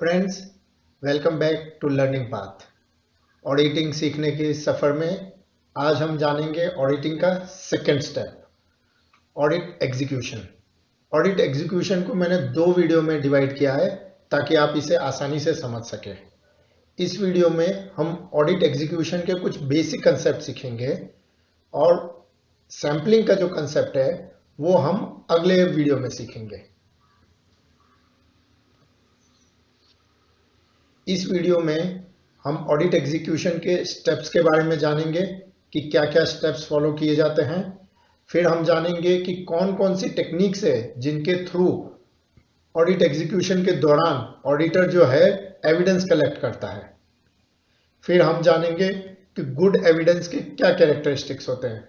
Friends, welcome back to learning path. Auditing सीखने के इस सफ़र में आज हम जानेंगे ऑडिटिंग का second step, audit execution. Audit execution को मैंने दो वीडियो में डिवाइड किया है ताकि आप इसे आसानी से समझ सकें। इस वीडियो में हम ऑडिट एग्जीक्यूशन के कुछ बेसिक कंसेप्ट सीखेंगे और सैम्पलिंग का जो कंसेप्ट है वो हम अगले वीडियो में सीखेंगे। इस वीडियो में हम ऑडिट एग्जीक्यूशन के स्टेप्स के बारे में जानेंगे कि क्या क्या स्टेप्स फॉलो किए जाते हैं। फिर हम जानेंगे कि कौन कौन सी टेक्निक्स है जिनके थ्रू ऑडिट एग्जीक्यूशन के दौरान ऑडिटर जो है एविडेंस कलेक्ट करता है। फिर हम जानेंगे कि गुड एविडेंस के क्या कैरेक्टरिस्टिक्स होते हैं।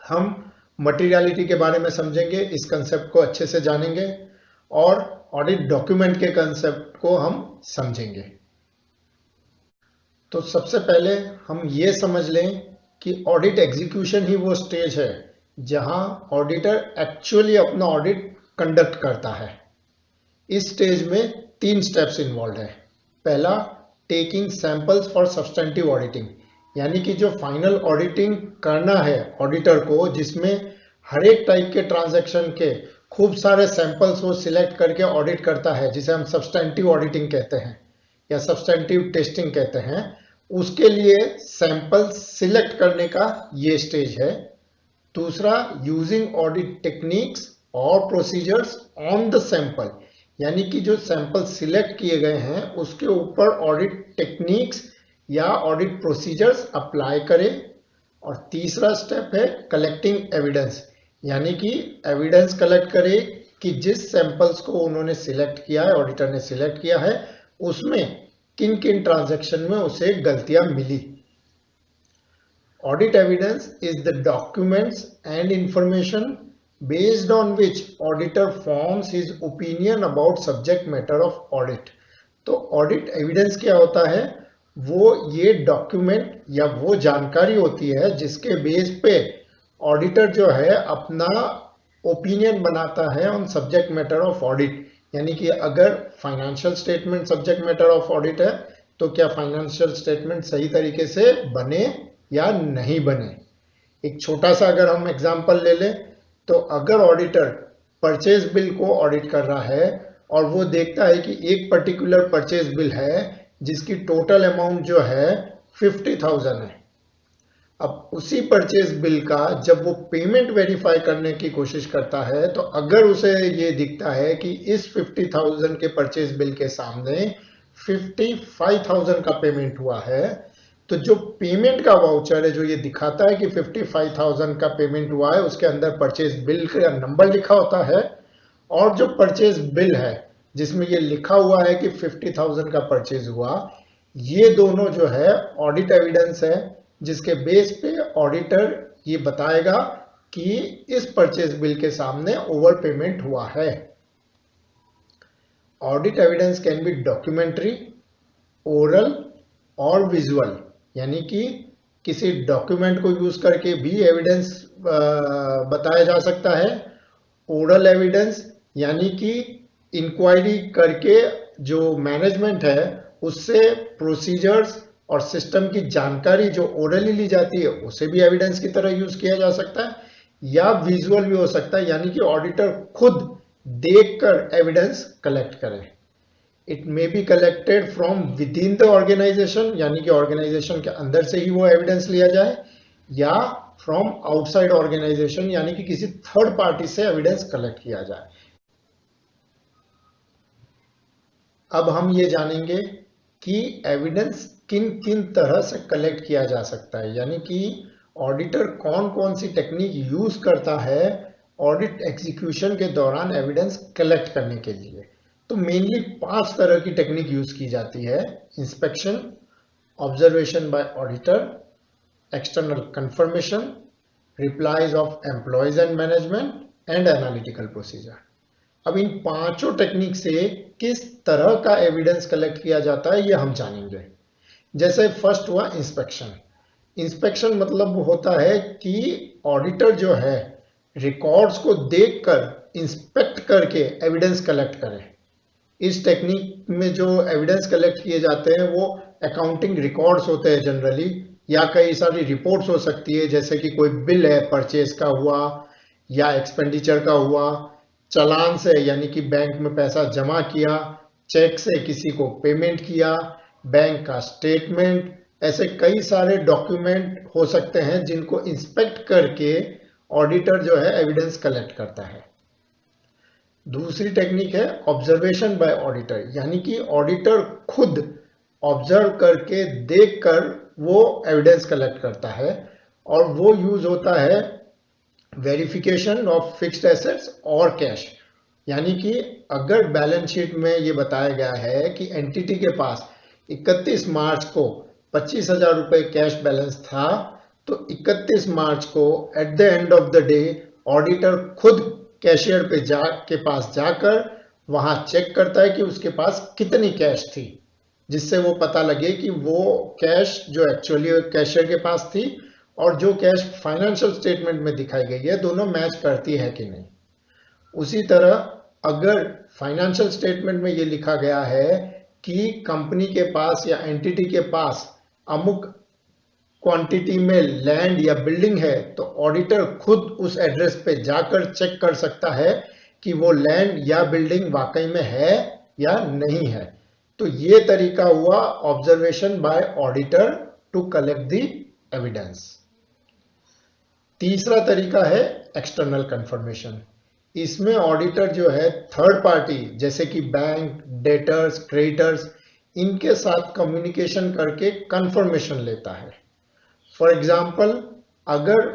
हम मटेरियलिटी के बारे में समझेंगे, इस कंसेप्ट को अच्छे से जानेंगे और ऑडिट डॉक्यूमेंट के कंसेप्ट को हम समझेंगे। तो सबसे पहले हम ये समझ लें कि ऑडिट एग्जीक्यूशन ही वो स्टेज है जहां ऑडिटर एक्चुअली अपना ऑडिट कंडक्ट करता है। इस स्टेज में 3 स्टेप्स इन्वॉल्व है। पहला, taking samples for substantive auditing, यानी कि जो फाइनल ऑडिटिंग करना है ऑडिटर को, जिसमें हर एक टाइप के ट्रांजैक्शन के खूब सारे सैंपल्स वो सिलेक्ट करके ऑडिट करता है, जिसे हम सब्सटेंटिव ऑडिटिंग कहते हैं या सब्सटेंटिव टेस्टिंग कहते हैं। उसके लिए सैंपल सिलेक्ट करने का ये स्टेज है। दूसरा, यूजिंग ऑडिट टेक्निक्स और प्रोसीजर्स ऑन द सैंपल, यानी कि जो सैंपल सिलेक्ट किए गए हैं उसके ऊपर ऑडिट टेक्निक्स या ऑडिट प्रोसीजर्स अप्लाई करें। और तीसरा स्टेप है कलेक्टिंग एविडेंस, यानी कि एविडेंस कलेक्ट करें कि जिस सैंपल्स को उन्होंने सिलेक्ट किया है, ऑडिटर ने सिलेक्ट किया है, उसमें किन किन ट्रांजैक्शन में उसे गलतियां मिली। Audit evidence is the documents and information based on which auditor forms his opinion about subject matter of audit. तो ऑडिट एविडेंस क्या होता है? वो ये डॉक्यूमेंट या वो जानकारी होती है जिसके बेस पे ऑडिटर जो है अपना ओपिनियन बनाता है on subject matter of audit. यानी कि अगर financial statement subject matter of audit है तो क्या फाइनेंशियल स्टेटमेंट सही तरीके से बने या नहीं बने। एक छोटा सा अगर हम एग्जांपल ले लें तो अगर ऑडिटर परचेज बिल को ऑडिट कर रहा है और वो देखता है कि एक पर्टिकुलर परचेज बिल है जिसकी टोटल अमाउंट जो है 50,000 है। अब उसी परचेज बिल का जब वो पेमेंट वेरीफाई करने की कोशिश करता है तो अगर उसे ये दिखता है कि इस 50,000 के परचेज बिल के सामने 55,000 का पेमेंट हुआ है, तो जो पेमेंट का वाउचर है जो ये दिखाता है कि 55,000 का पेमेंट हुआ है, उसके अंदर परचेज बिल का नंबर लिखा होता है, और जो परचेज बिल है जिसमें ये लिखा हुआ है कि 50,000 का परचेज हुआ, ये दोनों जो है ऑडिट एविडेंस है जिसके बेस पे ऑडिटर ये बताएगा कि इस परचेज बिल के सामने ओवर पेमेंट हुआ है। Audit evidence can be documentary, oral और विजुअल, यानी कि किसी डॉक्यूमेंट को यूज करके भी एविडेंस बताया जा सकता है। ओरल एविडेंस यानी कि इंक्वायरी करके जो मैनेजमेंट है उससे प्रोसीजर्स और सिस्टम की जानकारी जो ओरली ली जाती है उसे भी एविडेंस की तरह यूज किया जा सकता है। या विजुअल भी हो सकता है, यानी कि ऑडिटर खुद देखकर एविडेंस कलेक्ट करे। It may be collected from within the organisation, यानी कि ऑर्गेनाइजेशन के अंदर से ही वो एविडेंस लिया जाए, या फ्रॉम आउटसाइड ऑर्गेनाइजेशन, यानी कि किसी थर्ड पार्टी से एविडेंस कलेक्ट किया जाए। अब हम ये जानेंगे कि एविडेंस किन किन तरह से कलेक्ट किया जा सकता है, यानी कि ऑडिटर कौन कौन सी टेक्निक यूज करता है ऑडिट एग्जीक्यूशन के दौरान एविडेंस कलेक्ट करने के लिए। तो मेनली 5 तरह की टेक्निक यूज की जाती है: inspection, observation by auditor, external confirmation, replies of employees and management and analytical procedure. अब इन पांचों टेक्निक से किस तरह का एविडेंस कलेक्ट किया जाता है ये हम जानेंगे। जैसे फर्स्ट हुआ इंस्पेक्शन। इंस्पेक्शन मतलब होता है कि ऑडिटर जो है रिकॉर्ड्स को देखकर इंस्पेक्ट करके एविडेंस कलेक्ट करे। इस टेक्निक में जो एविडेंस कलेक्ट किए जाते हैं वो अकाउंटिंग रिकॉर्ड्स होते हैं जनरली, या कई सारी रिपोर्ट्स हो सकती है, जैसे कि कोई बिल है परचेज का हुआ या एक्सपेंडिचर का हुआ, चालान से यानी कि बैंक में पैसा जमा किया, चेक से किसी को पेमेंट किया, बैंक का स्टेटमेंट, ऐसे कई सारे डॉक्यूमेंट हो सकते हैं जिनको इंस्पेक्ट करके ऑडिटर जो है एविडेंस कलेक्ट करता है। दूसरी टेक्निक है ऑब्जर्वेशन बाय ऑडिटर, यानी कि ऑडिटर खुद ऑब्जर्व करके देखकर वो एविडेंस कलेक्ट करता है, और वो यूज होता है वेरिफिकेशन ऑफ फिक्स्ड एसेट्स और कैश। यानी कि अगर बैलेंस शीट में ये बताया गया है कि एंटिटी के पास 31 मार्च को 25,000 रुपए कैश बैलेंस था, तो 31 मार्च को at the end of the day auditor खुद कैशियर के पास जाकर वहां चेक करता है कि उसके पास कितनी कैश थी, जिससे वो पता लगे कि वो कैश जो एक्चुअली कैशियर के पास थी और जो कैश फाइनेंशियल स्टेटमेंट में दिखाई गई है दोनों मैच करती है कि नहीं। उसी तरह अगर फाइनेंशियल स्टेटमेंट में ये लिखा गया है कि कंपनी के पास या एंटिटी के पास अमुक क्वांटिटी में लैंड या बिल्डिंग है, तो ऑडिटर खुद उस एड्रेस पे जाकर चेक कर सकता है कि वो लैंड या बिल्डिंग वाकई में है या नहीं है। तो ये तरीका हुआ observation by auditor to collect the evidence. तीसरा तरीका है एक्सटर्नल कंफर्मेशन। इसमें ऑडिटर जो है थर्ड पार्टी जैसे कि बैंक, डेटर्स, क्रेडिटर्स, इनके साथ कम्युनिकेशन करके कंफर्मेशन लेता है। फॉर एग्जाम्पल, अगर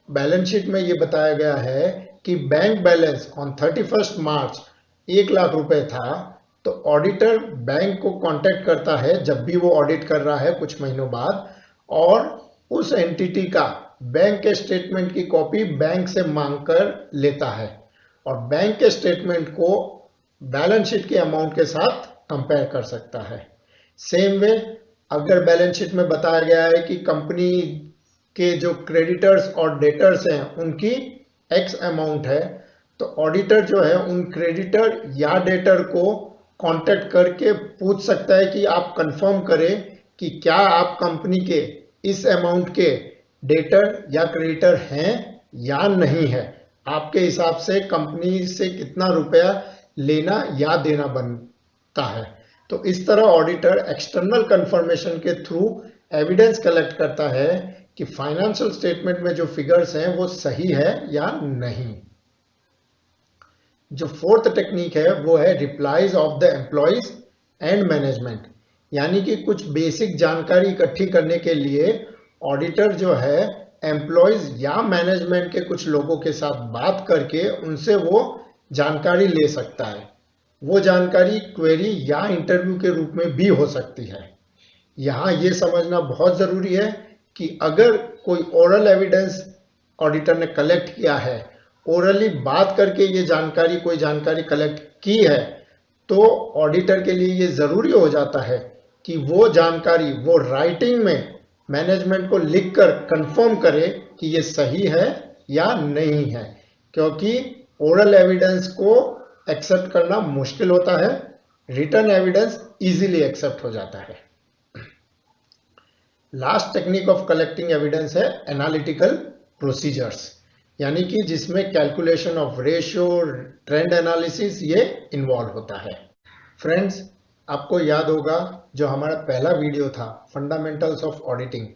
बैलेंस शीट में ये बताया गया है कि बैंक बैलेंस ऑन 31 मार्च 1,00,000 रुपए था, तो ऑडिटर बैंक को कांटेक्ट करता है जब भी वो ऑडिट कर रहा है कुछ महीनों बाद, और उस एंटिटी का बैंक के स्टेटमेंट की कॉपी बैंक से मांगकर लेता है, और बैंक के स्टेटमेंट को बैलेंस शीट के अमाउंट के साथ कंपेयर कर सकता है। सेम वे, अगर बैलेंस शीट में बताया गया है कि कंपनी के जो क्रेडिटर्स और डेटर्स हैं उनकी एक्स अमाउंट है, तो ऑडिटर जो है उन क्रेडिटर या डेटर को कांटेक्ट करके पूछ सकता है कि आप कंफर्म करें कि क्या आप कंपनी के इस अमाउंट के डेटर या क्रेडिटर हैं या नहीं है, आपके हिसाब से कंपनी से कितना रुपया लेना या देना बनता है। तो इस तरह ऑडिटर एक्सटर्नल कंफर्मेशन के थ्रू एविडेंस कलेक्ट करता है कि फाइनेंशियल स्टेटमेंट में जो फिगर्स हैं वो सही है या नहीं। जो फोर्थ टेक्निक है वो है replies of the employees and management, यानी कि कुछ बेसिक जानकारी इकट्ठी करने के लिए ऑडिटर जो है एम्प्लॉइज या मैनेजमेंट के कुछ लोगों के साथ बात करके उनसे वो जानकारी ले सकता है। वो जानकारी क्वेरी या इंटरव्यू के रूप में भी हो सकती है। यहाँ ये समझना बहुत जरूरी है कि अगर कोई ओरल एविडेंस ऑडिटर ने कलेक्ट किया है, ओरली बात करके ये जानकारी कोई जानकारी कलेक्ट की है, तो ऑडिटर के लिए ये जरूरी हो जाता है कि वो जानकारी वो राइटिंग में मैनेजमेंट को लिखकर कंफर्म करे कि ये सही है या नहीं है, क्योंकि ओरल एविडेंस को एक्सेप्ट करना मुश्किल होता है, रिटन एविडेंस इजीली एक्सेप्ट हो जाता है। Last technique of collecting evidence है एनालिटिकल प्रोसीजर्स, यानी कि जिसमें calculation of ratio, trend analysis ये इन्वॉल्व होता है। फ्रेंड्स, आपको याद होगा जो हमारा पहला वीडियो था फंडामेंटल्स ऑफ ऑडिटिंग,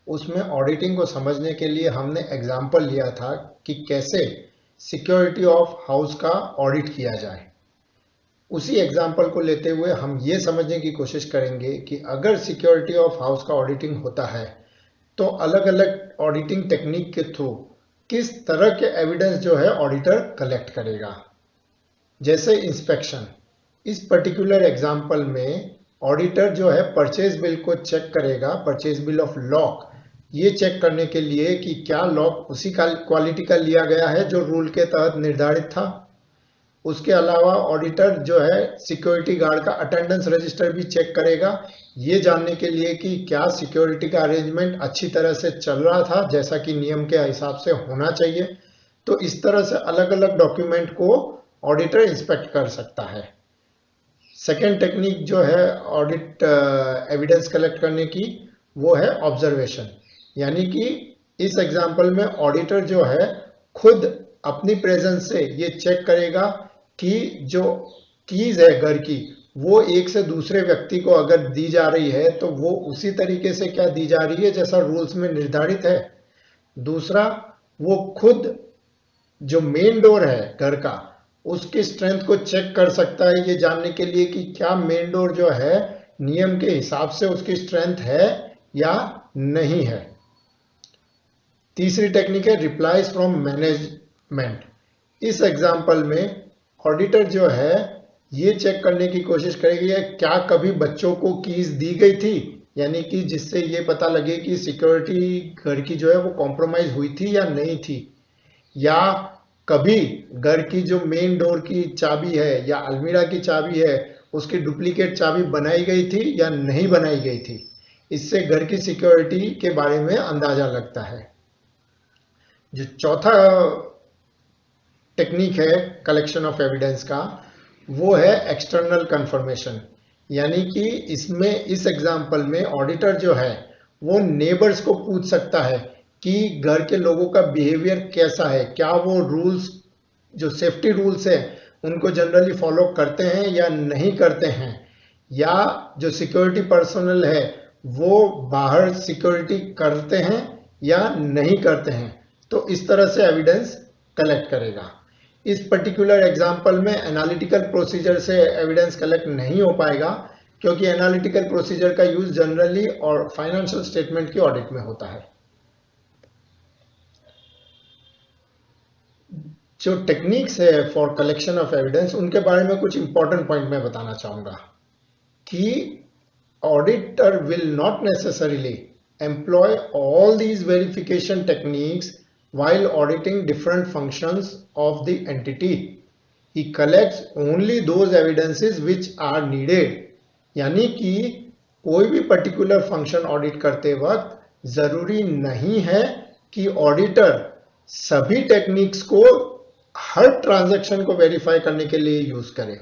उसमें ऑडिटिंग को समझने के लिए हमने एग्जाम्पल लिया था कि कैसे सिक्योरिटी ऑफ हाउस का ऑडिट किया जाए। उसी एग्जाम्पल को लेते हुए हम ये समझने की कोशिश करेंगे कि अगर सिक्योरिटी ऑफ हाउस का ऑडिटिंग होता है तो अलग अलग ऑडिटिंग टेक्निक के थ्रू किस तरह के एविडेंस जो है ऑडिटर कलेक्ट करेगा। जैसे इंस्पेक्शन, इस पर्टिकुलर एग्जाम्पल में ऑडिटर जो है परचेज बिल को चेक करेगा, परचेज बिल ऑफ लॉक, ये चेक करने के लिए कि क्या लॉक उसी क्वालिटी का लिया गया है जो रूल के तहत निर्धारित था। उसके अलावा ऑडिटर जो है सिक्योरिटी गार्ड का अटेंडेंस रजिस्टर भी चेक करेगा, ये जानने के लिए कि क्या सिक्योरिटी का अरेंजमेंट अच्छी तरह से चल रहा था जैसा कि नियम के हिसाब से होना चाहिए। तो इस तरह से अलग अलग डॉक्यूमेंट को ऑडिटर इंस्पेक्ट कर सकता है। सेकेंड टेक्निक जो है ऑडिट एविडेंस कलेक्ट करने की, वो है ऑब्जर्वेशन। यानी कि इस एग्जाम्पल में ऑडिटर जो है खुद अपनी प्रेजेंस से ये चेक करेगा कि जो कीज है घर की वो एक से दूसरे व्यक्ति को अगर दी जा रही है तो वो उसी तरीके से क्या दी जा रही है जैसा रूल्स में निर्धारित है। दूसरा, वो खुद जो मेन डोर है घर का उसकी स्ट्रेंथ को चेक कर सकता है ये जानने के लिए कि क्या मेन डोर जो है नियम के हिसाब से उसकी स्ट्रेंथ है या नहीं है। तीसरी टेक्निक है रिप्लाईज फ्रॉम मैनेजमेंट। इस एग्जाम्पल में ऑडिटर जो है ये चेक करने की कोशिश करेगी क्या कभी बच्चों को कीज दी गई थी, यानी कि जिससे ये पता लगे कि सिक्योरिटी घर की जो है वो कॉम्प्रोमाइज हुई थी या नहीं थी, या कभी घर की जो मेन डोर की चाबी है या अलमीरा की चाबी है उसकी डुप्लीकेट चाबी बनाई गई थी या नहीं बनाई गई थी। इससे घर की सिक्योरिटी के बारे में अंदाजा लगता है। जो चौथा टेक्निक है कलेक्शन ऑफ एविडेंस का, वो है एक्सटर्नल कंफर्मेशन। यानी कि इसमें इस एग्जाम्पल में ऑडिटर जो है वो नेबर्स को पूछ सकता है कि घर के लोगों का बिहेवियर कैसा है, क्या वो रूल्स जो सेफ्टी रूल्स है उनको जनरली फॉलो करते हैं या नहीं करते हैं, या जो सिक्योरिटी पर्सनल है वो बाहर सिक्योरिटी करते हैं या नहीं करते हैं। तो इस तरह से एविडेंस कलेक्ट करेगा। इस पर्टिकुलर एग्जाम्पल में एनालिटिकल प्रोसीजर से एविडेंस कलेक्ट नहीं हो पाएगा क्योंकि एनालिटिकल प्रोसीजर का यूज जनरली और फाइनेंशियल स्टेटमेंट की ऑडिट में होता है। जो टेक्निक्स है फॉर कलेक्शन ऑफ एविडेंस उनके बारे में कुछ इंपॉर्टेंट पॉइंट मैं बताना चाहूंगा कि auditor will not necessarily employ all these verification techniques while auditing different functions of the entity. He collects only those evidences which are needed. यानी कि कोई भी पर्टिकुलर फंक्शन ऑडिट करते वक्त जरूरी नहीं है कि ऑडिटर सभी टेक्निक्स को हर ट्रांजैक्शन को वेरीफाई करने के लिए यूज करे।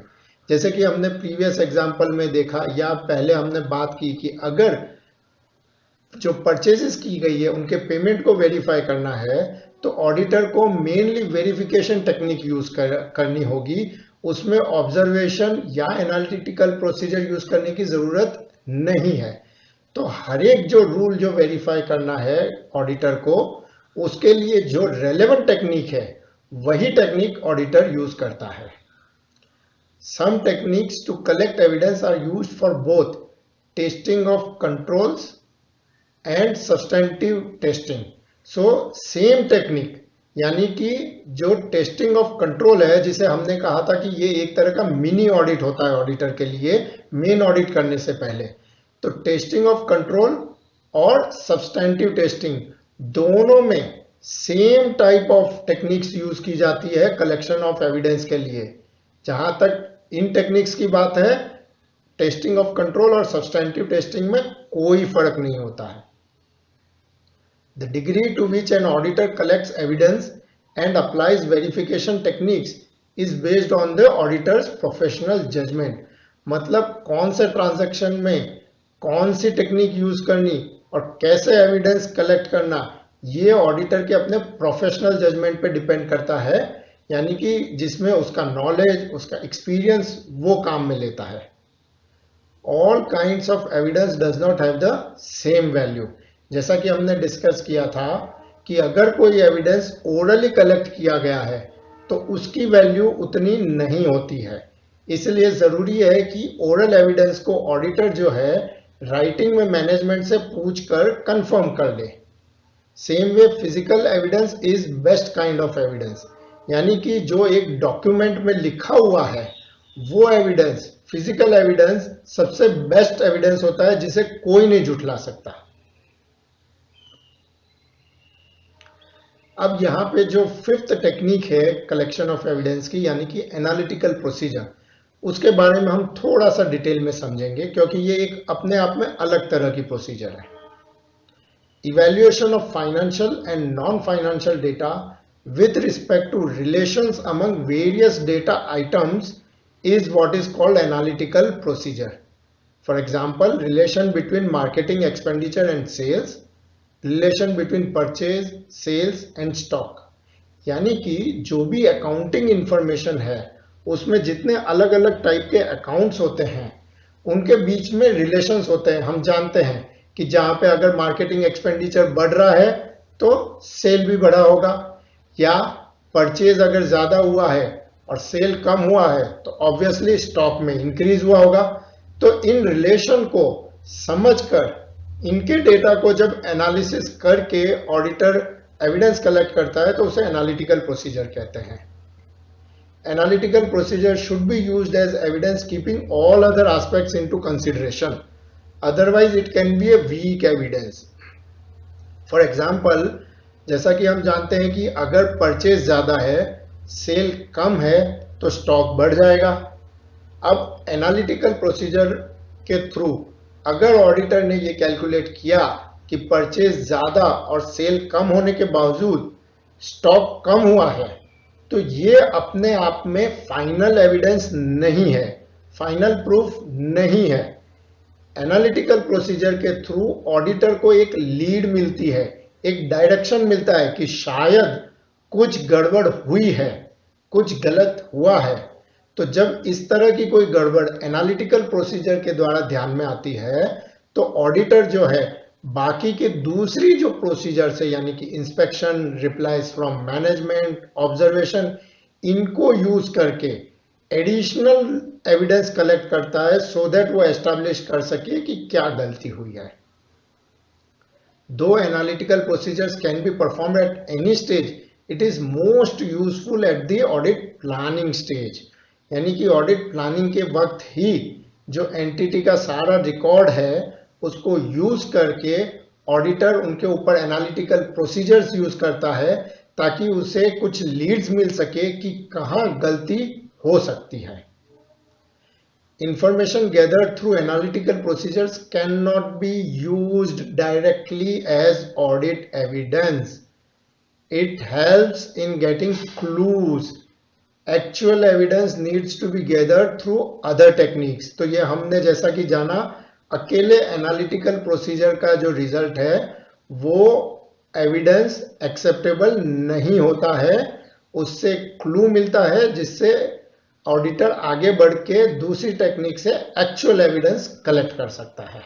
जैसे कि हमने प्रीवियस एग्जांपल में देखा या पहले हमने बात की कि अगर जो परचेजेस की गई है उनके पेमेंट को वेरीफाई करना है तो ऑडिटर को मेनली वेरिफिकेशन टेक्निक यूज करनी होगी। उसमें ऑब्जर्वेशन या एनालिटिकल प्रोसीजर यूज करने की जरूरत नहीं है। तो हर एक जो रूल जो वेरीफाई करना है ऑडिटर को, उसके लिए जो रेलेवेंट टेक्निक है वही टेक्निक ऑडिटर यूज करता है। Some techniques to collect evidence are used for both testing of controls and substantive testing. So same technique, यानी कि जो टेस्टिंग ऑफ कंट्रोल है जिसे हमने कहा था कि ये एक तरह का मिनी ऑडिट होता है ऑडिटर के लिए मेन ऑडिट करने से पहले, तो टेस्टिंग ऑफ कंट्रोल और सब्सटेंटिव टेस्टिंग दोनों में same type of techniques use की जाती है कलेक्शन ऑफ एविडेंस के लिए। जहां तक इन टेक्निक्स की बात है, टेस्टिंग ऑफ कंट्रोल और सब्सटेंटिव टेस्टिंग में कोई फर्क नहीं होता है। The degree to which an auditor collects evidence and applies verification techniques is based on the auditor's professional judgment. मतलब कौन से ट्रांजैक्शन में कौन सी टेक्निक यूज करनी और कैसे एविडेंस कलेक्ट करना, ये ऑडिटर के अपने प्रोफेशनल जजमेंट पे डिपेंड करता है, यानी कि जिसमें उसका नॉलेज उसका एक्सपीरियंस वो काम में लेता है। All kinds of evidence does not have the same value. जैसा कि हमने डिस्कस किया था कि अगर कोई एविडेंस ओरली कलेक्ट किया गया है तो उसकी वैल्यू उतनी नहीं होती है। इसलिए जरूरी है कि ओरल एविडेंस को ऑडिटर जो है राइटिंग में मैनेजमेंट से पूछकर कंफर्म कर ले। Same way physical evidence is best kind of evidence, यानी कि जो एक डॉक्यूमेंट में लिखा हुआ है वो एविडेंस, फिजिकल एविडेंस सबसे बेस्ट एविडेंस होता है जिसे कोई नहीं झुठला सकता। अब यहाँ पे जो फिफ्थ टेक्निक है कलेक्शन ऑफ एविडेंस की, यानी कि एनालिटिकल प्रोसीजर, उसके बारे में हम थोड़ा सा डिटेल में समझेंगे क्योंकि ये एक अपने आप में अलग तरह की प्रोसीजर है। Evaluation of financial and non financial data with respect to relations among various data items is what is called analytical procedure. For example, relation between marketing expenditure and sales, relation between purchase, sales and stock. यानी कि जो भी accounting information है उसमें जितने अलग अलग type के अकाउंट्स होते हैं उनके बीच में रिलेशंस होते हैं. हम जानते हैं कि जहां पे अगर मार्केटिंग एक्सपेंडिचर बढ़ रहा है तो सेल भी बढ़ा होगा, या परचेज अगर ज्यादा हुआ है और सेल कम हुआ है तो ऑब्वियसली स्टॉक में इंक्रीज हुआ होगा. तो इन रिलेशन को समझकर इनके डेटा को जब एनालिसिस करके ऑडिटर एविडेंस कलेक्ट करता है तो उसे एनालिटिकल प्रोसीजर कहते हैं. Analytical procedure should be used as evidence keeping all other aspects into consideration. Otherwise, it can be a weak evidence. For example, जैसा कि हम जानते हैं कि अगर परचेज ज़्यादा है, सेल कम है, तो स्टॉक बढ़ जाएगा. अब एनालिटिकल प्रोसीजर के थ्रू अगर ऑडिटर ने ये कैलकुलेट किया कि परचेज ज़्यादा और सेल कम होने के बावजूद स्टॉक कम हुआ है, तो ये अपने आप में फाइनल एविडेंस नहीं है, फाइनल प्रूफ नहीं है. एनालिटिकल प्रोसीजर के थ्रू ऑडिटर को एक लीड मिलती है, एक डायरेक्शन मिलता है कि शायद कुछ गड़बड़ हुई है, कुछ गलत हुआ है. तो जब इस तरह की कोई गड़बड़ एनालिटिकल प्रोसीजर के द्वारा ध्यान में आती है तो ऑडिटर जो है बाकी के दूसरी जो प्रोसीजर है यानी कि inspection, replies from management, observation, इनको यूज करके एडिशनल एविडेंस कलेक्ट करता है सो दैट वो एस्टैब्लिश कर सके कि क्या गलती हुई है. दो analytical procedures can be perform at any stage, it is most useful at the audit planning stage. यानी कि ऑडिट प्लानिंग के वक्त ही जो एंटिटी का सारा रिकॉर्ड है उसको यूज करके ऑडिटर उनके ऊपर एनालिटिकल प्रोसीजर्स यूज करता है ताकि उसे कुछ लीड्स मिल सके कि कहां गलती हो सकती है. Information gathered through analytical procedures cannot be used directly as audit evidence. It helps in getting clues. Actual evidence needs to be gathered through other techniques. तो ये हमने जैसा कि जाना अकेले एनालिटिकल प्रोसीजर का जो रिजल्ट है वो एविडेंस एक्सेप्टेबल नहीं होता है, उससे क्लू मिलता है जिससे ऑडिटर आगे बढ़ के दूसरी टेक्निक से एक्चुअल एविडेंस कलेक्ट कर सकता है.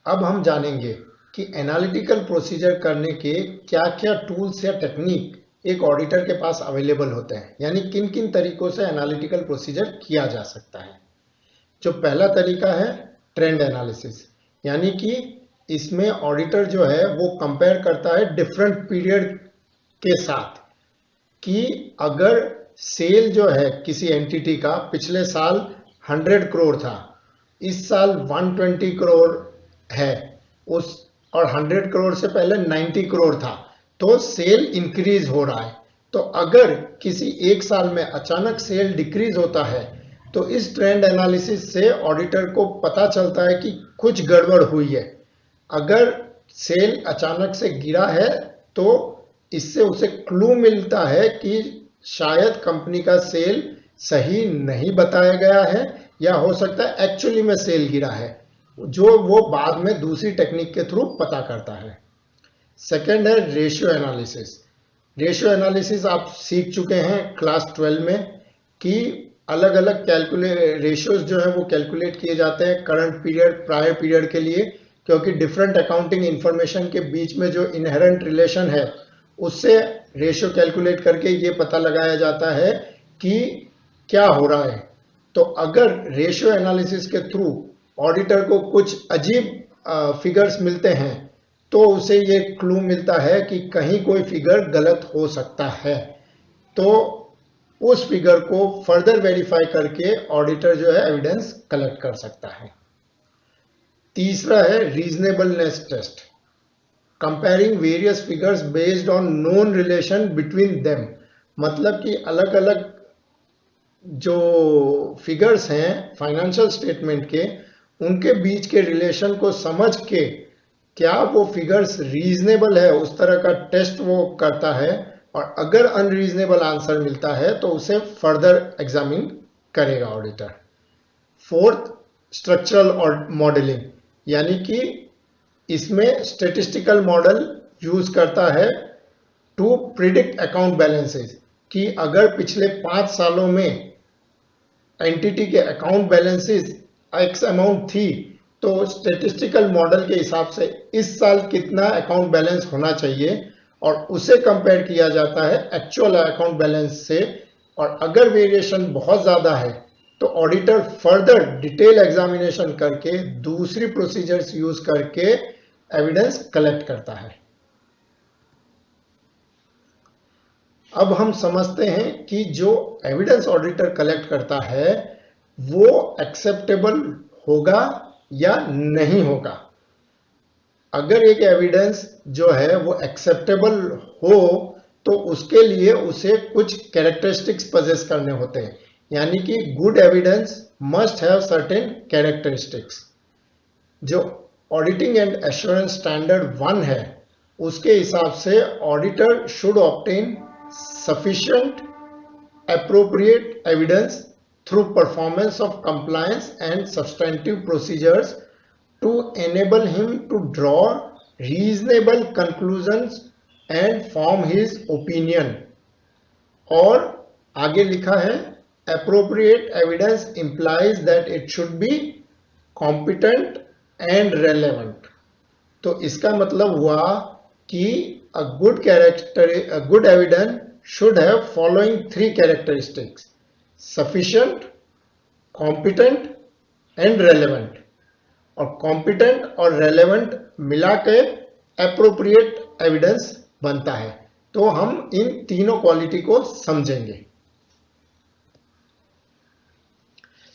अब हम जानेंगे कि एनालिटिकल प्रोसीजर करने के क्या क्या टूल्स या टेक्निक एक ऑडिटर के पास अवेलेबल होते हैं, यानी किन किन तरीकों से एनालिटिकल प्रोसीजर किया जा सकता है. जो पहला तरीका है ट्रेंड एनालिसिस, यानी कि इसमें ऑडिटर जो है वो कंपेयर करता है डिफरेंट पीरियड के साथ कि अगर सेल जो है किसी एंटिटी का पिछले साल 100 करोड़ था, इस साल 120 करोड़ है, उस और 100 करोड़ से पहले 90 करोड़ था, तो सेल इंक्रीज हो रहा है. तो अगर किसी एक साल में अचानक सेल डिक्रीज होता है तो इस ट्रेंड एनालिसिस से ऑडिटर को पता चलता है कि कुछ गड़बड़ हुई है. अगर सेल अचानक से गिरा है तो इससे उसे क्लू मिलता है कि शायद कंपनी का सेल सही नहीं बताया गया है या हो सकता है एक्चुअली में सेल गिरा है, जो वो बाद में दूसरी टेक्निक के थ्रू पता करता है. सेकंड है रेशियो एनालिसिस. रेशियो एनालिसिस आप सीख चुके हैं क्लास 12 में कि अलग अलग रेशियोज जो है वो कैलकुलेट किए जाते हैं करंट पीरियड, प्रायर पीरियड के लिए, क्योंकि डिफरेंट अकाउंटिंग इंफॉर्मेशन के बीच में जो इनहेरेंट रिलेशन है उससे रेशियो कैलकुलेट करके ये पता लगाया जाता है कि क्या हो रहा है. तो अगर रेशियो एनालिसिस के थ्रू ऑडिटर को कुछ अजीब फिगर्स मिलते हैं तो उसे ये क्लू मिलता है कि कहीं कोई फिगर गलत हो सकता है, तो उस फिगर को फर्दर वेरीफाई करके ऑडिटर जो है एविडेंस कलेक्ट कर सकता है. तीसरा है reasonableness test, comparing various figures based on known relation between them. मतलब कि अलग अलग जो फिगर्स हैं फाइनेंशियल स्टेटमेंट के, उनके बीच के रिलेशन को समझ के क्या वो फिगर्स रीजनेबल है उस तरह का टेस्ट वो करता है, और अगर अनरीजनेबल आंसर मिलता है तो उसे फर्दर एग्जामिन करेगा ऑडिटर। फोर्थ, स्ट्रक्चरल मॉडलिंग, यानी कि इसमें स्टेटिस्टिकल मॉडल यूज करता है टू प्रिडिक्ट अकाउंट बैलेंसेस, कि अगर पिछले 5 सालों में एंटिटी के अकाउंट बैलेंसेस एक्स अमाउंट थी, तो स्टेटिस्टिकल मॉडल के हिसाब से इस साल कितना अकाउंट बैलेंस होना चाहिए, और उसे कंपेयर किया जाता है एक्चुअल अकाउंट बैलेंस से। और अगर वेरिएशन बहुत ज्यादा है तो ऑडिटर फर्दर डिटेल एग्जामिनेशन करके दूसरी प्रोसीजर्स यूज करके एविडेंस कलेक्ट करता है। अब हम समझते हैं कि जो एविडेंस ऑडिटर कलेक्ट करता है वो एक्सेप्टेबल होगा या नहीं होगा। अगर एक एविडेंस जो है वो एक्सेप्टेबल हो तो उसके लिए उसे कुछ कैरेक्टरिस्टिक्स पजेस करने होते हैं, यानी कि good evidence must have certain characteristics. जो ऑडिटिंग एंड एश्योरेंस स्टैंडर्ड 1 है उसके हिसाब से auditor should obtain sufficient appropriate evidence through performance of compliance and substantive procedures to enable him to draw reasonable conclusions and form his opinion। और आगे लिखा है appropriate evidence implies that it should be competent and relevant। तो इसका मतलब हुआ कि a good evidence should have following 3 characteristics: sufficient, competent and relevant। और competent और relevant मिला के appropriate evidence बनता है। तो हम इन तीनों क्वालिटी को समझेंगे।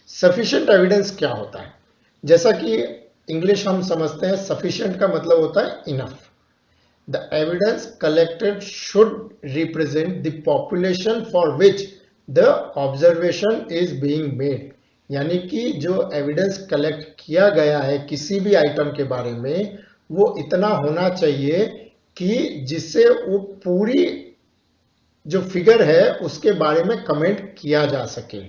सफिशिएंट एविडेंस क्या होता है? जैसा कि इंग्लिश हम समझते हैं, सफिशिएंट का मतलब होता है enough. The evidence collected should represent the population for which the observation is being made। यानी कि जो एविडेंस कलेक्ट किया गया है किसी भी आइटम के बारे में वो इतना होना चाहिए कि जिससे वो पूरी जो फिगर है उसके बारे में कमेंट किया जा सके।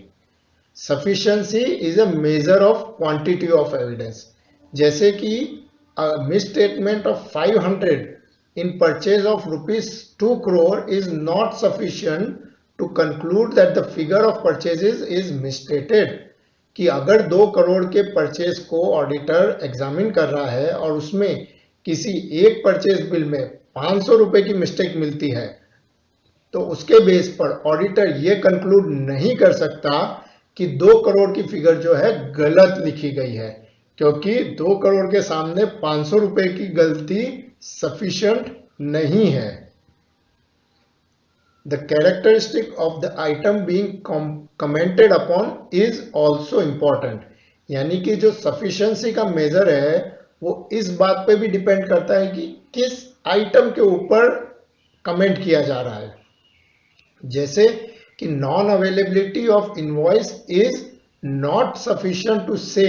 Sufficiency is a measure of quantity of evidence. जैसे कि misstatement of 500 in purchase of rupees 2 crore is not sufficient to conclude that the figure of purchases is misstated। कि अगर 2 करोड़ के परचेज को ऑडिटर एग्जामिन कर रहा है और उसमें किसी एक परचेज बिल में 500 रुपए की मिस्टेक मिलती है तो उसके बेस पर ऑडिटर ये कंक्लूड नहीं कर सकता कि 2 करोड़ की फिगर जो है गलत लिखी गई है, क्योंकि 2 करोड़ के सामने 500 रुपए की गलती sufficient नहीं है। The characteristic of the item being commented upon is also important। यानी कि जो sufficiency का मेजर है वो इस बात पे भी डिपेंड करता है कि किस आइटम के ऊपर कमेंट किया जा रहा है। जैसे कि non availability of invoice is not sufficient to say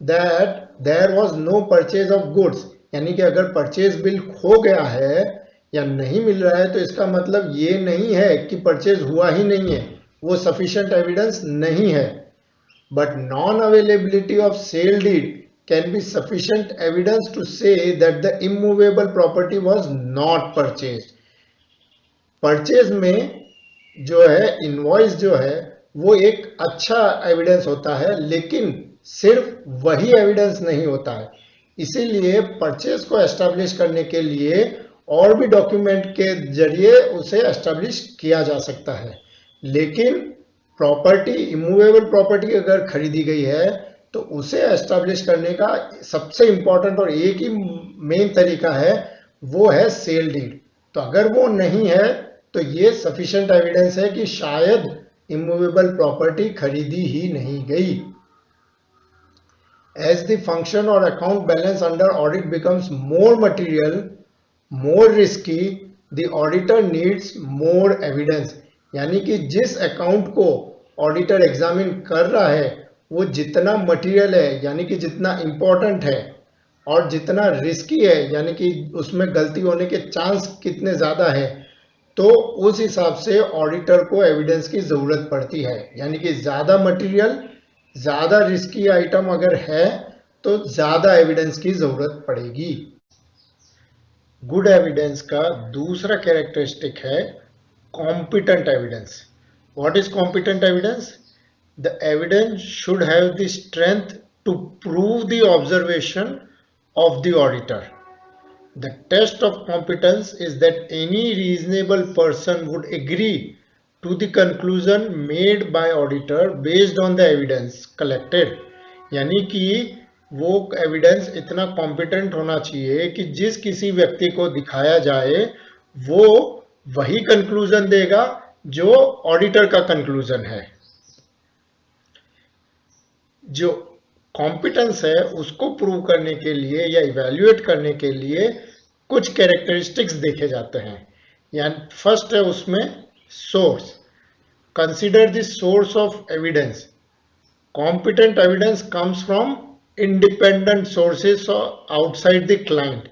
that there was no purchase of goods. यानी कि अगर परचेज बिल खो गया है या नहीं मिल रहा है तो इसका मतलब ये नहीं है कि परचेज हुआ ही नहीं है, वो सफिशिएंट एविडेंस नहीं है। But non availability of sale deed can be sufficient evidence to say that the immovable property was not purchase. Purchase में जो है इनवॉइस जो है वो एक अच्छा एविडेंस होता है, लेकिन सिर्फ वही एविडेंस नहीं होता है। इसीलिए परचेज को एस्टैब्लिश करने के लिए और भी डॉक्यूमेंट के जरिए उसे एस्टैब्लिश किया जा सकता है। लेकिन प्रॉपर्टी, इमूवेबल प्रॉपर्टी अगर खरीदी गई है तो उसे एस्टैब्लिश करने का सबसे इंपॉर्टेंट और एक ही मेन तरीका है, वो है सेल डीड। तो अगर वो नहीं है तो ये सफिशिएंट एविडेंस है कि शायद इमूवेबल प्रॉपर्टी खरीदी ही नहीं गई। As the function or account balance under audit becomes more material, more risky, the auditor needs more evidence। यानी कि जिस अकाउंट को ऑडिटर एग्जामिन कर रहा है वो जितना मटेरियल है, यानी कि जितना इंपॉर्टेंट है और जितना रिस्की है, यानी कि उसमें गलती होने के चांस कितने ज्यादा है, तो उस हिसाब से ऑडिटर को एविडेंस की जरूरत पड़ती है, यानी कि ज्यादा मटेरियल, ज्यादा रिस्की आइटम अगर है तो ज्यादा एविडेंस की जरूरत पड़ेगी। गुड एविडेंस का दूसरा कैरेक्टरिस्टिक है competent evidence. What is competent evidence? The evidence should have the strength to prove the observation of the auditor. The test of competence is that any reasonable person would agree to the conclusion made by auditor based on the evidence collected. यानी कि वो evidence इतना competent होना चाहिए कि जिस किसी व्यक्ति को दिखाया जाए वो वही कंक्लूजन देगा जो ऑडिटर का कंक्लूजन है। जो कॉम्पिटेंस है उसको प्रूव करने के लिए या इवैल्यूएट करने के लिए कुछ कैरेक्टरिस्टिक्स देखे जाते हैं। यानी फर्स्ट है उसमें source. Consider the source of evidence. Competent evidence comes from independent sources outside the client,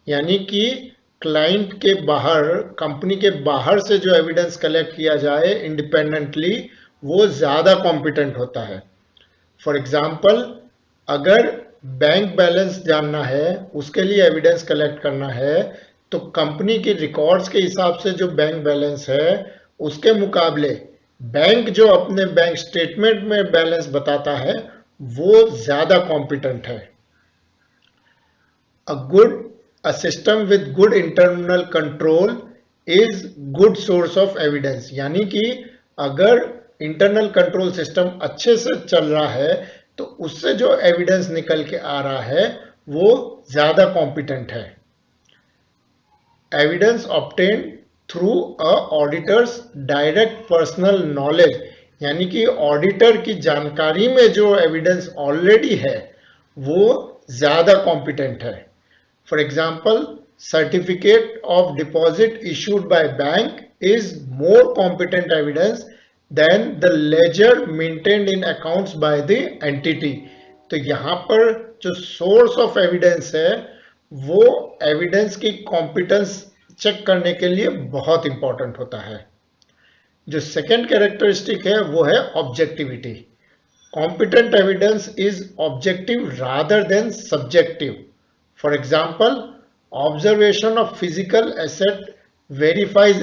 यानी कि क्लाइंट के बाहर, कंपनी के बाहर से जो एविडेंस कलेक्ट किया जाए इंडिपेंडेंटली, वो ज्यादा कॉम्पिटेंट होता है। फॉर एग्जाम्पल, अगर बैंक बैलेंस जानना है, उसके लिए एविडेंस कलेक्ट करना है, तो कंपनी के रिकॉर्ड्स के हिसाब से जो बैंक बैलेंस है उसके मुकाबले बैंक जो अपने बैंक स्टेटमेंट में बैलेंस बताता है वो ज्यादा कॉम्पिटेंट है। A system with good internal control is good source of evidence, यानी कि अगर इंटरनल कंट्रोल सिस्टम अच्छे से चल रहा है तो उससे जो एविडेंस निकल के आ रहा है वो ज्यादा कॉम्पिटेंट है। Evidence obtained through a auditors direct personal knowledge, यानी कि ऑडिटर की जानकारी में जो एविडेंस ऑलरेडी है वो ज्यादा कॉम्पिटेंट है। For example, certificate of deposit issued by bank is more competent evidence than the ledger maintained in accounts by the entity. तो यहाँ पर जो source of evidence है वो evidence की competence चेक करने के लिए बहुत important होता है। जो second characteristic है वो है objectivity. Competent evidence is objective rather than subjective. For example, observation of physical asset verifies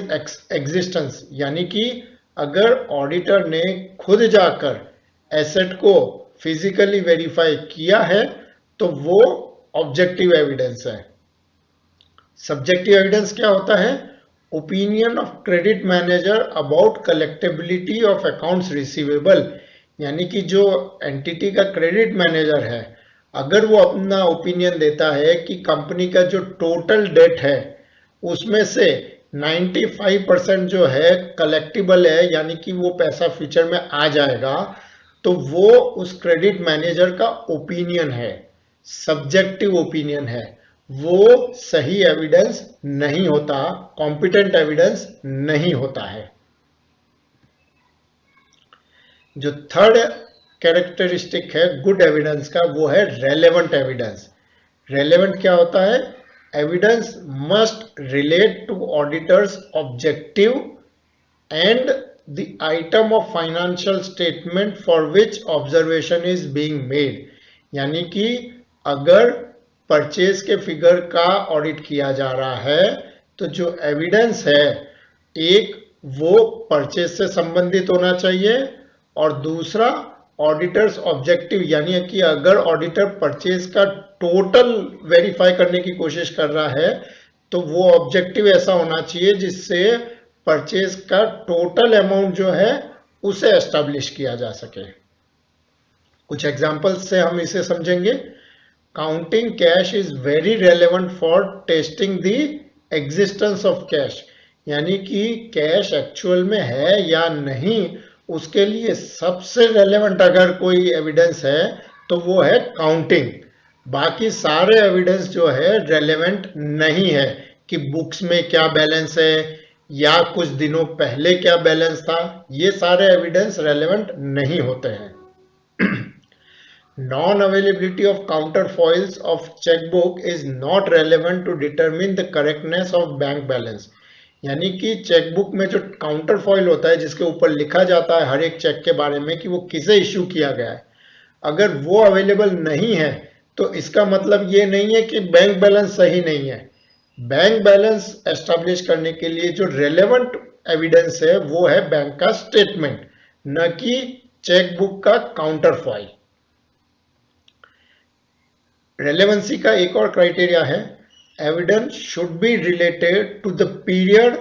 existence, यानी कि अगर ऑडिटर ने खुद जाकर एसेट को फिजिकली वेरीफाई किया है तो वो ऑब्जेक्टिव एविडेंस है। सब्जेक्टिव एविडेंस क्या होता है? Opinion of credit manager about collectability of accounts receivable, यानी कि जो एंटिटी का क्रेडिट मैनेजर है अगर वो अपना ओपिनियन देता है कि कंपनी का जो टोटल डेट है उसमें से 95% जो है कलेक्टिबल है, यानी कि वो पैसा फ्यूचर में आ जाएगा, तो वो उस क्रेडिट मैनेजर का ओपिनियन है, सब्जेक्टिव ओपिनियन है, वो सही एविडेंस नहीं होता, कॉम्पिटेंट एविडेंस नहीं होता है। जो थर्ड कैरेक्टरिस्टिक है गुड एविडेंस का वो है रेलेवेंट एविडेंस। रेलेवेंट क्या होता है? Evidence must relate to auditor's objective and the item of financial statement for which observation is being made, यानी कि अगर परचेज के फिगर का ऑडिट किया जा रहा है तो जो एविडेंस है एक वो परचेज से संबंधित होना चाहिए और दूसरा ऑडिटर्स ऑब्जेक्टिव, यानी कि अगर ऑडिटर परचेज का टोटल वेरीफाई करने की कोशिश कर रहा है तो वो ऑब्जेक्टिव ऐसा होना चाहिए जिससे परचेज का टोटल अमाउंट जो है उसे एस्टैब्लिश किया जा सके। कुछ एग्जांपल्स से हम इसे समझेंगे। Counting cash is very relevant for testing the existence of cash, यानी कि कैश एक्चुअल में है या नहीं उसके लिए सबसे रेलेवेंट अगर कोई एविडेंस है तो वो है काउंटिंग। बाकी सारे एविडेंस जो है रेलेवेंट नहीं है कि बुक्स में क्या बैलेंस है या कुछ दिनों पहले क्या बैलेंस था, ये सारे एविडेंस रेलेवेंट नहीं होते हैं। Non-availability of counterfoils of checkbook is not relevant to determine the correctness of bank balance, यानी कि चेकबुक में जो काउंटर फॉइल होता है जिसके ऊपर लिखा जाता है हर एक चेक के बारे में कि वो किसे इश्यू किया गया है, अगर वो अवेलेबल नहीं है तो इसका मतलब ये नहीं है कि बैंक बैलेंस सही नहीं है। बैंक बैलेंस एस्टैब्लिश करने के लिए जो रेलेवेंट एविडेंस है वो है बैंक का स्टेटमेंट, न कि चेकबुक का काउंटर फॉइल। रेलेवेंसी का एक और क्राइटेरिया है, evidence should be related to the period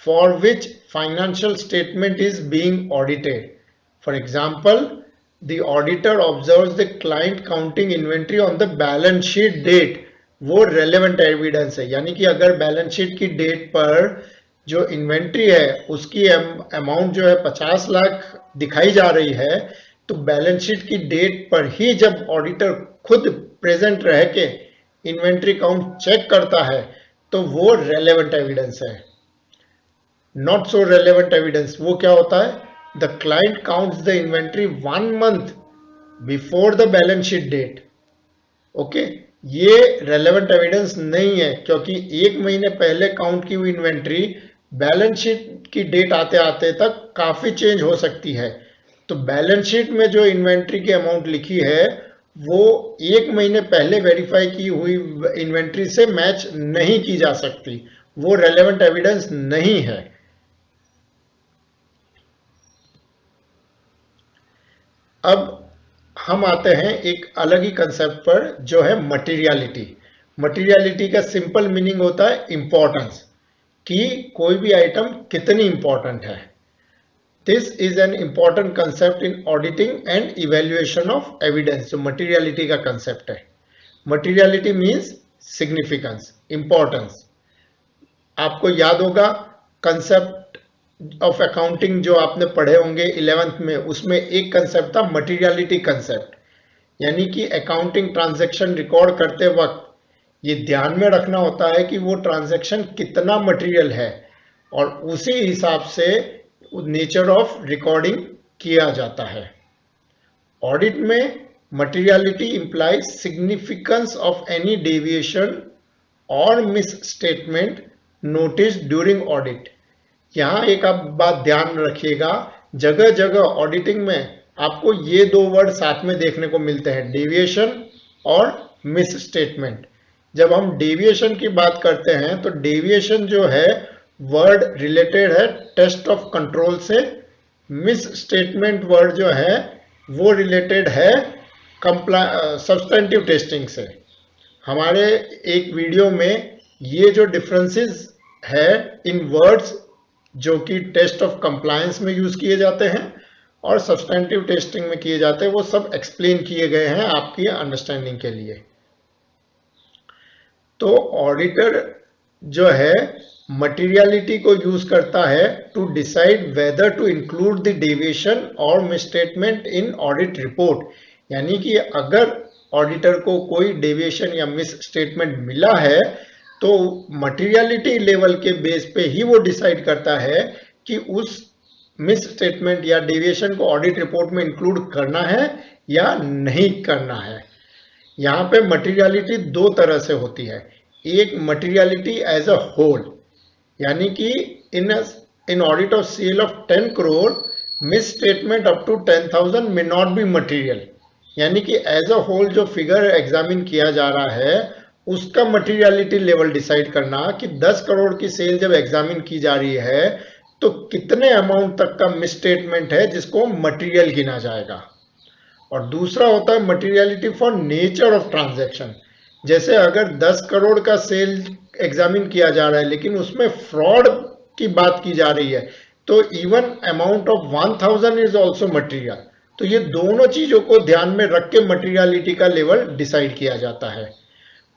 for which financial statement is being audited. For example, the auditor observes the client counting inventory on the balance sheet date, वो relevant evidence है। यानी कि अगर balance sheet की date पर जो inventory है उसकी अमाउंट जो है 50 लाख दिखाई जा रही है, तो बैलेंस शीट की डेट पर ही जब ऑडिटर खुद प्रेजेंट रह के इन्वेंट्री काउंट चेक करता है तो वो रेलेवेंट एविडेंस है। नॉट सो रेलेवेंट एविडेंस वो क्या होता है, the client counts the inventory 1 month before the balance sheet date. Okay, ये रेलेवेंट एविडेंस नहीं है, क्योंकि 1 महीने पहले काउंट की हुई इन्वेंट्री बैलेंस शीट की डेट आते आते तक काफी चेंज हो सकती है। तो बैलेंस शीट में जो इन्वेंट्री की अमाउंट लिखी है वो 1 महीने पहले वेरीफाई की हुई इन्वेंट्री से मैच नहीं की जा सकती, वो रेलेवेंट एविडेंस नहीं है। अब हम आते हैं एक अलग ही कंसेप्ट पर जो है मटेरियलिटी। मटेरियलिटी का सिंपल मीनिंग होता है इंपॉर्टेंस, कि कोई भी आइटम कितनी इंपॉर्टेंट है। This is an important concept in auditing and evaluation of evidence. जो मटेरियलिटी का कंसेप्ट है, मटेरियलिटी मीन्स सिग्निफिकेंस, इंपॉर्टेंस। आपको याद होगा कंसेप्ट ऑफ अकाउंटिंग जो आपने पढ़े होंगे 11th में, उसमें एक कंसेप्ट था मटेरियलिटी कंसेप्ट। यानी कि अकाउंटिंग ट्रांजैक्शन रिकॉर्ड करते वक्त ये ध्यान में रखना होता है कि वो ट्रांजैक्शन कितना मटेरियल है और उसी हिसाब से नेचर ऑफ रिकॉर्डिंग किया जाता है। ऑडिट में materiality implies significance of any deviation or misstatement notice during audit. यहाँ एक आप बात ध्यान रखिएगा, जगह जगह ऑडिटिंग में आपको ये दो वर्ड साथ में देखने को मिलते हैं, डेविएशन और मिस स्टेटमेंट। जब हम डेविएशन की बात करते हैं तो डेविएशन जो है वर्ड रिलेटेड है टेस्ट ऑफ कंट्रोल से, मिस स्टेटमेंट वर्ड जो है वो रिलेटेड है सब्सटेंटिव टेस्टिंग से। हमारे एक वीडियो में ये जो डिफरेंसेस है इन वर्ड्स जो कि टेस्ट ऑफ कंप्लायंस में यूज किए जाते हैं और सब्सटेंटिव टेस्टिंग में किए जाते हैं, वो सब एक्सप्लेन किए गए हैं आपकी अंडरस्टैंडिंग के लिए। तो ऑडिटर जो है मटेरियलिटी को यूज करता है to decide whether to include the deviation और मिसस्टेटमेंट इन ऑडिट रिपोर्ट। यानी कि अगर ऑडिटर को कोई डेविएशन या मिस स्टेटमेंट मिला है तो मटेरियलिटी लेवल के बेस पे ही वो डिसाइड करता है कि उस मिस स्टेटमेंट या डेविएशन को ऑडिट रिपोर्ट में इंक्लूड करना है या नहीं करना है। यहाँ पे मटेरियलिटी दो तरह से होती है, एक मटेरियलिटी एज अ होल, यानी कि in audit of sale of 10 crore misstatement up to 10,000 may not be material. यानी कि एज अ होल जो फिगर एग्जामिन किया जा रहा है उसका मटेरियलिटी लेवल डिसाइड करना कि 10 करोड़ की सेल जब एग्जामिन की जा रही है तो कितने अमाउंट तक का मिस स्टेटमेंट है जिसको मटेरियल गिना जाएगा। और दूसरा होता है materiality for nature of transaction. जैसे अगर 10 करोड़ का सेल एग्जामिन किया जा रहा है लेकिन उसमें फ्रॉड की बात की जा रही है तो even amount of 1000 is also material. तो ये दोनों चीजों को ध्यान में रख के मटेरियलिटी का लेवल डिसाइड किया जाता है।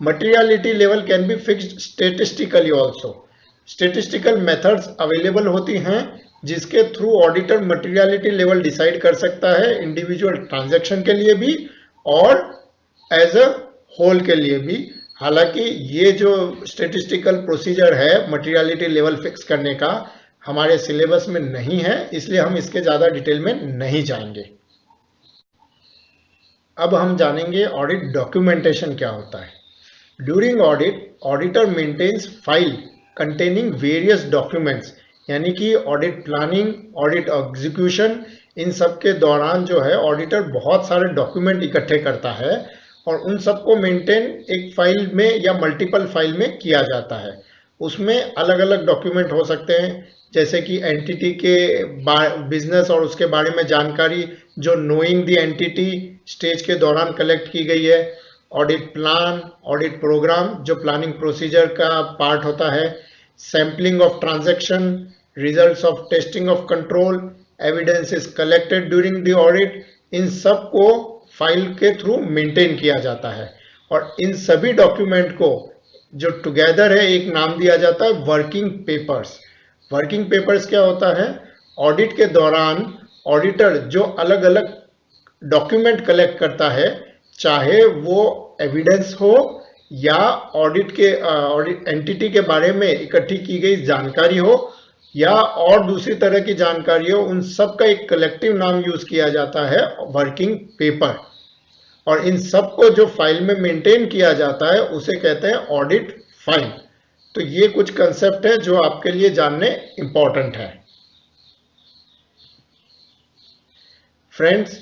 Materiality level can be fixed statistically also. Statistical methods available होती हैं जिसके through auditor materiality level decide कर सकता है, इंडिविजुअल ट्रांजैक्शन के लिए भी और एज अ होल के लिए भी। हालांकि ये जो स्टेटिस्टिकल प्रोसीजर है मटेरियलिटी लेवल फिक्स करने का हमारे सिलेबस में नहीं है, इसलिए हम इसके ज्यादा डिटेल में नहीं जाएंगे। अब हम जानेंगे ऑडिट डॉक्यूमेंटेशन क्या होता है। During audit auditor maintains file containing various documents, यानी कि ऑडिट प्लानिंग, ऑडिट एग्जीक्यूशन, इन सब के दौरान जो है ऑडिटर बहुत सारे डॉक्यूमेंट इकट्ठे करता है और उन सबको मेंटेन एक फाइल में या मल्टीपल फाइल में किया जाता है। उसमें अलग अलग डॉक्यूमेंट हो सकते हैं, जैसे कि एंटिटी के बिजनेस और उसके बारे में जानकारी जो नोइंग द एंटिटी स्टेज के दौरान कलेक्ट की गई है, ऑडिट प्लान, ऑडिट प्रोग्राम जो प्लानिंग प्रोसीजर का पार्ट होता है, sampling of transaction, results of testing of control, evidence is collected during the audit, इन सब को फाइल के थ्रू मेंटेन किया जाता है। और इन सभी डॉक्यूमेंट को जो टुगेदर है एक नाम दिया जाता है वर्किंग पेपर्स। वर्किंग पेपर्स क्या होता है? ऑडिट के दौरान ऑडिटर जो अलग अलग डॉक्यूमेंट कलेक्ट करता है, चाहे वो एविडेंस हो या ऑडिट के ऑडिट एंटिटी के बारे में इकट्ठी की गई जानकारी हो या और दूसरी तरह की जानकारी हो, उन सब का एक कलेक्टिव नाम यूज किया जाता है वर्किंग पेपर। और इन सब को जो फाइल में मेंटेन किया जाता है उसे कहते हैं ऑडिट फाइल। तो ये कुछ कंसेप्ट है जो आपके लिए जानने इंपॉर्टेंट है। फ्रेंड्स,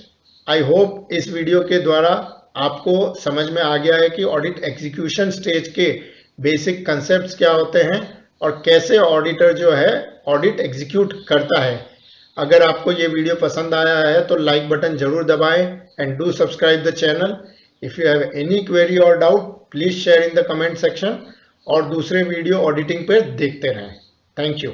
आई होप इस वीडियो के द्वारा आपको समझ में आ गया है कि ऑडिट एग्जीक्यूशन स्टेज के बेसिक कंसेप्ट्स क्या होते हैं और कैसे ऑडिटर जो है ऑडिट एग्जीक्यूट करता है। अगर आपको ये वीडियो पसंद आया है तो लाइक बटन जरूर दबाएं and do subscribe the channel. If you have any query or doubt please share in the comment section और दूसरे वीडियो ऑडिटिंग पर देखते रहें। Thank you.